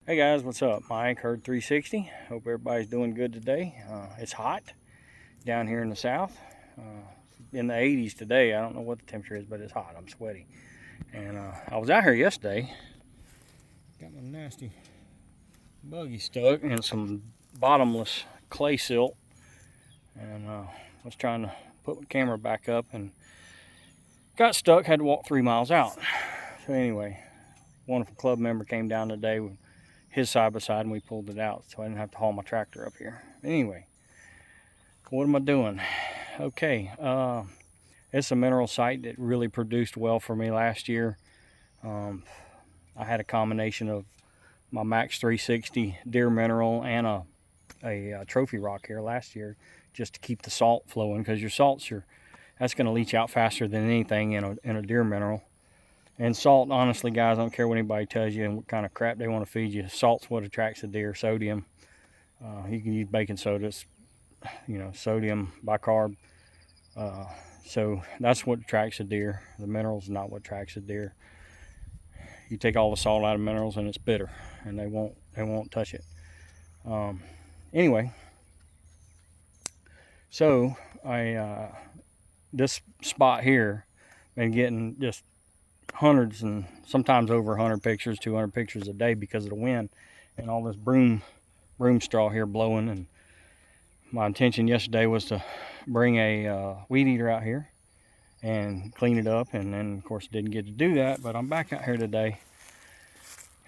Hey guys, what's up? Mike, Herd 360. Hope everybody's doing good today. It's hot down here in the south. In the 80s today. I don't know what the temperature is, but it's hot. I'm sweaty. And I was out here yesterday. Got my nasty buggy stuck in some bottomless clay silt. And was trying to put my camera back up and got stuck. Had to walk 3 miles out. So anyway, a wonderful club member came down today with his side by side and we pulled it out, so I didn't have to haul my tractor up here. Anyway, what am I doing? Okay, it's a mineral site that really produced well for me last year. I had a combination of my Max 360 deer mineral and a trophy rock here last year, just to keep the salt flowing, because your salts, that's going to leach out faster than anything in a deer mineral. And salt, honestly, guys, I don't care what anybody tells you and what kind of crap they want to feed you. Salt's what attracts the deer. Sodium. You can use baking soda. It's, sodium, bicarb. So that's what attracts the deer. The minerals not what attracts the deer. You take all the salt out of minerals and it's bitter, and they won't touch it. Anyway, so this spot here been getting just hundreds and sometimes over 100 pictures, 200 pictures a day because of the wind and all this broom straw here blowing. And my intention yesterday was to bring a weed eater out here and clean it up, and then of course didn't get to do that, but I'm back out here today.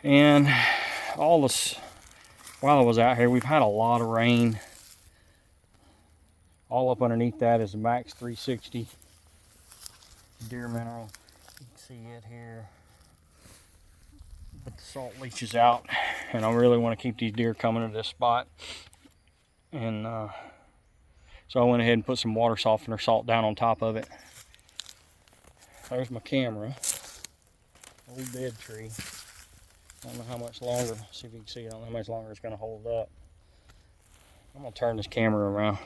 And while I was out here, we've had a lot of rain. All up underneath that is a Max 360 deer mineral. You can see it here, but the salt leaches out, and I really want to keep these deer coming to this spot. And so I went ahead and put some water softener salt down on top of it. There's my camera. Old dead tree. I don't know how much longer. See if you can see it. I don't know how much longer it's going to hold up. I'm going to turn this camera around.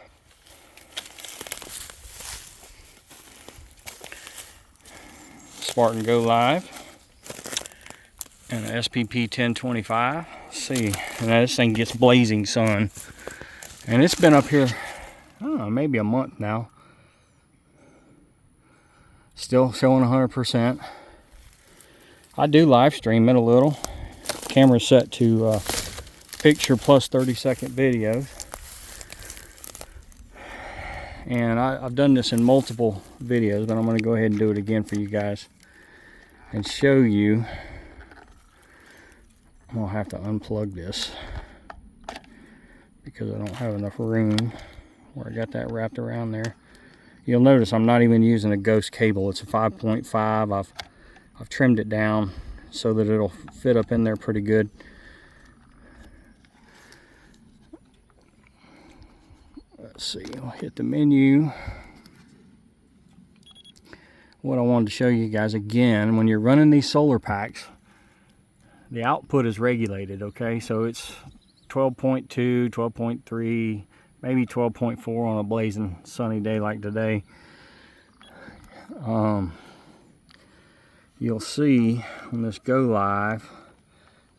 Spartan Golive and an SPP1025. See, and this thing gets blazing sun, and it's been up here, I don't know, maybe a month now. Still showing 100%. I do live stream it a little. Camera's set to picture plus 30-second videos, and I've done this in multiple videos, but I'm going to go ahead and do it again for you guys and show you. I'm going to have to unplug this because I don't have enough room where I got that wrapped around there. You'll notice I'm not even using a ghost cable. It's a 5.5. I've trimmed it down so that it'll fit up in there pretty good. Let's see, I'll hit the menu. What I wanted to show you guys again, when you're running these solar packs, the output is regulated, okay? So it's 12.2, 12.3, maybe 12.4 on a blazing sunny day like today. You'll see on this Golive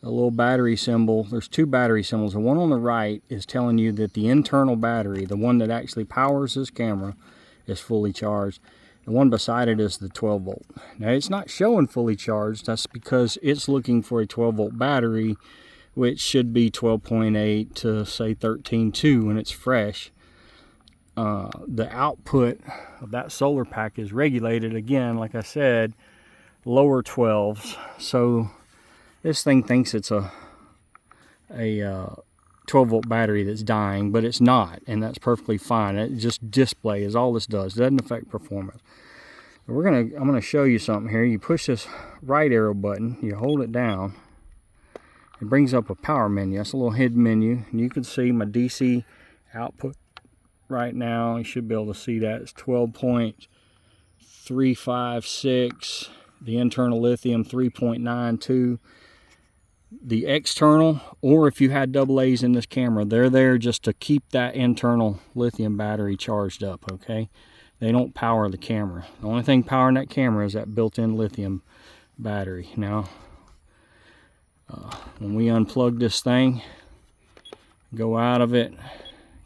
a little battery symbol. There's two battery symbols. The one on the right is telling you that the internal battery, the one that actually powers this camera, is fully charged. The one beside it is the 12 volt. Now it's not showing fully charged. That's because it's looking for a 12 volt battery, which should be 12.8 to say 13.2 when it's fresh. The output of that solar pack is regulated again, like I said, lower 12s. So this thing thinks it's a 12 volt battery that's dying, but it's not, and that's perfectly fine. It just display is all this does. It doesn't affect performance. I'm gonna show you something here. You push this right arrow button, you hold it down, it brings up a power menu. That's a little hidden menu, and you can see my DC output right now. You should be able to see that. It's 12.356. The internal lithium 3.92. The external, or if you had AA's in this camera, they're there just to keep that internal lithium battery charged up, okay? They don't power the camera. The only thing powering that camera is that built-in lithium battery. Now, When we unplug this thing, go out of it,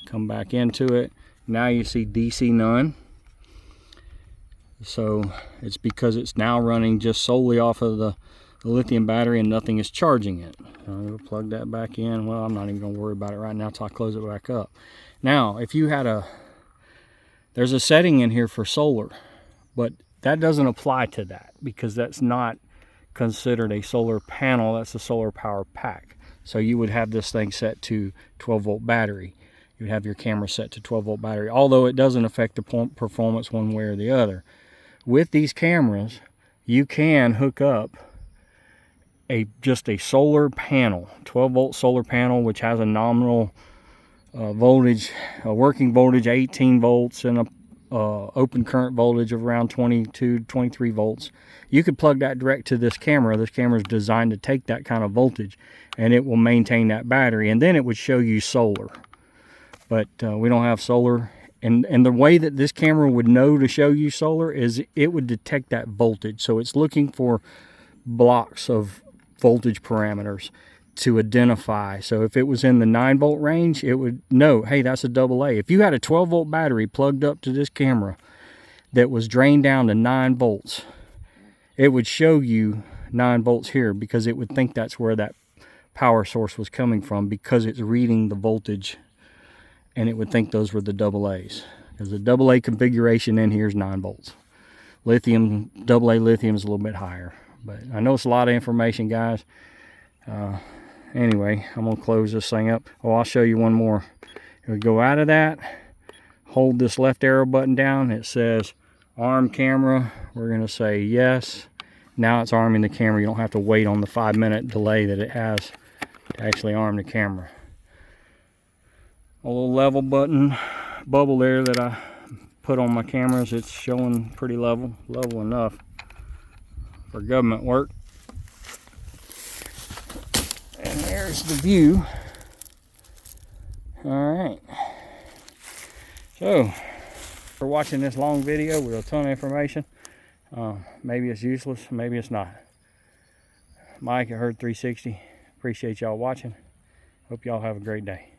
come back into it, now you see DC none. So it's because it's now running just solely off of the lithium battery and nothing is charging it. We'll plug that back in. Well, I'm not even going to worry about it right now until I close it back up. Now, if you had there's a setting in here for solar, but that doesn't apply to that because that's not considered a solar panel. That's a solar power pack. So you would have this thing set to 12-volt battery. You would have your camera set to 12-volt battery, although it doesn't affect the performance one way or the other. With these cameras, you can hook up just a solar panel, 12-volt solar panel, which has a nominal voltage, a working voltage 18 volts and a open current voltage of around 22, 23 volts. You could plug that direct to this camera. This camera is designed to take that kind of voltage, and it will maintain that battery, and then it would show you solar. But we don't have solar. And the way that this camera would know to show you solar is it would detect that voltage. So it's looking for blocks of voltage parameters to identify. So if it was in the 9-volt range, it would know, hey, that's a AA. If you had a 12-volt battery plugged up to this camera that was drained down to 9 volts, it would show you 9 volts here because it would think that's where that power source was coming from because it's reading the voltage. And it would think those were the AA's. Because the AA configuration in here is 9 volts. Lithium, AA lithium is a little bit higher. But I know it's a lot of information, guys. Anyway, I'm going to close this thing up. Oh, I'll show you one more. If we go out of that, hold this left arrow button down. It says arm camera. We're going to say yes. Now it's arming the camera. You don't have to wait on the 5-minute delay that it has to actually arm the camera. A little level button bubble there that I put on my cameras. It's showing pretty level enough for government work. And there's the view. All right. So, for watching this long video with a ton of information, maybe it's useless, maybe it's not. Mike at Herd 360. Appreciate y'all watching. Hope y'all have a great day.